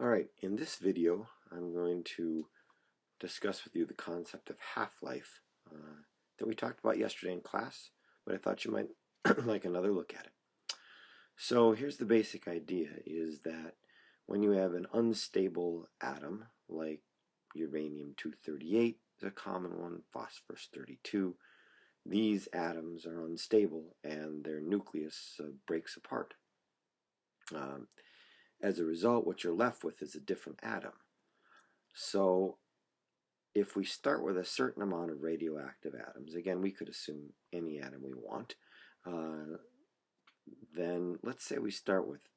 Alright, in this video I'm going to discuss with you the concept of half-life that we talked about yesterday in class, but I thought you might like another look at it. So here's the basic idea, is that when you have an unstable atom, like uranium-238 is a common one, phosphorus-32, these atoms are unstable and their nucleus breaks apart. As a result, what you're left with is a different atom. So if we start with a certain amount of radioactive atoms, again, we could assume any atom we want, then let's say we start with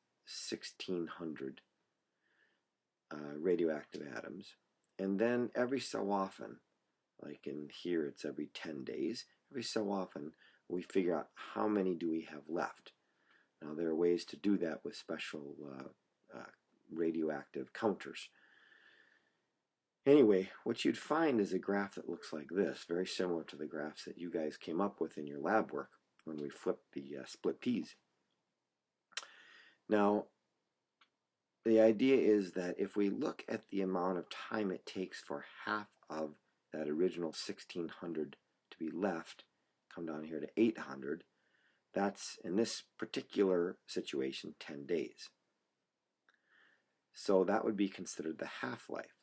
1600 radioactive atoms, and then every so often, like in here it's every 10 days, every so often we figure out how many do we have left. Now there are ways to do that with special radioactive counters. Anyway, what you'd find is a graph that looks like this, very similar to the graphs that you guys came up with in your lab work when we flipped the split peas. Now, the idea is that if we look at the amount of time it takes for half of that original 1600 to be left, come down here to 800, that's, in this particular situation, 10 days. So that would be considered the half-life.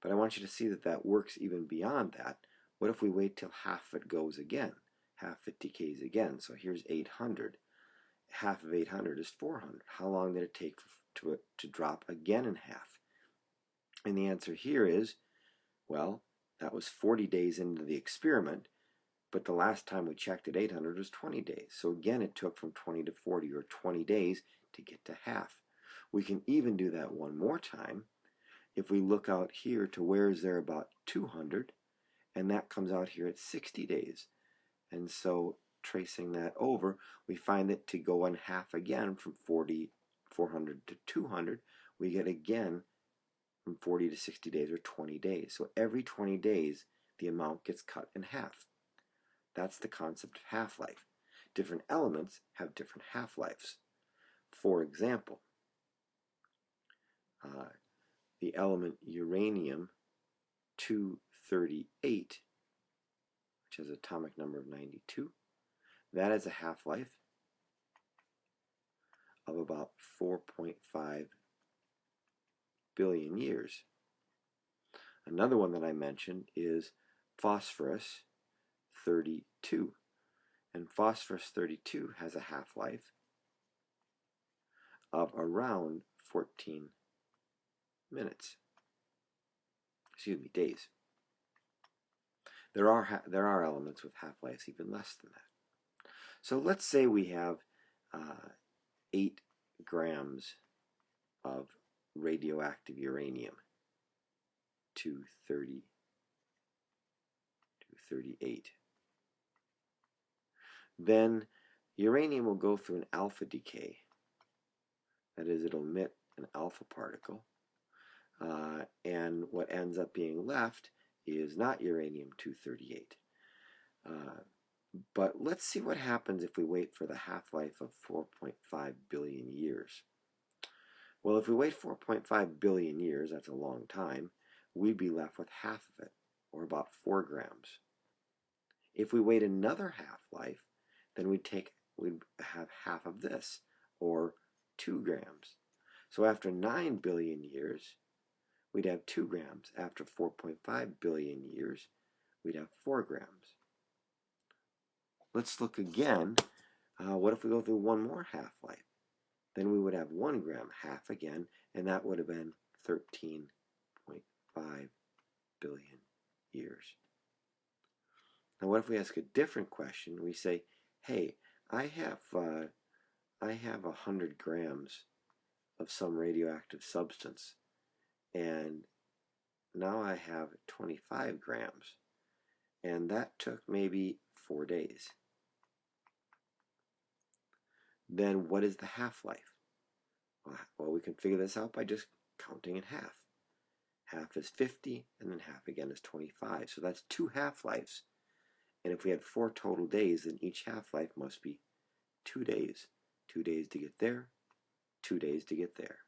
But I want you to see that that works even beyond that. What if we wait till half of it goes again? Half it decays again. So here's 800. Half of 800 is 400. How long did it take to drop again in half? And the answer here is, well, that was 40 days into the experiment, but the last time we checked at 800 was 20 days. So again, it took from 20 to 40, or 20 days, to get to half. We can even do that one more time. If we look out here to where is there about 200, and that comes out here at 60 days. And so tracing that over, we find that to go in half again from 400 to 200, we get again from 40 to 60 days, or 20 days. So every 20 days, the amount gets cut in half. That's the concept of half-life. Different elements have different half-lives. For example, the element uranium-238, which has an atomic number of 92, that has a half-life of about 4.5 billion years. Another one that I mentioned is phosphorus-32, and phosphorus-32 has a half-life of around 14 days. There are elements with half-lives even less than that. So let's say we have 8 grams of radioactive uranium-238. Then uranium will go through an alpha decay. That is, it'll emit an alpha particle. And what ends up being left is not uranium-238. But let's see what happens if we wait for the half-life of 4.5 billion years. Well, if we wait 4.5 billion years, that's a long time, we'd be left with half of it, or about 4 grams. If we wait another half-life, then we'd have half of this, or 2 grams. So after 9 billion years, we'd have 2 grams. After 4.5 billion years, we'd have 4 grams. Let's look again. What if we go through one more half-life? Then we would have 1 gram, half again, and that would have been 13.5 billion years. Now what if we ask a different question? We say, hey, I have 100 grams of some radioactive substance, and now I have 25 grams, and that took maybe 4 days. Then what is the half-life? Well, we can figure this out by just counting in half. Half is 50, and then half again is 25. So that's 2 half-lives. And if we had 4 total days, then each half-life must be 2 days. 2 days to get there, 2 days to get there.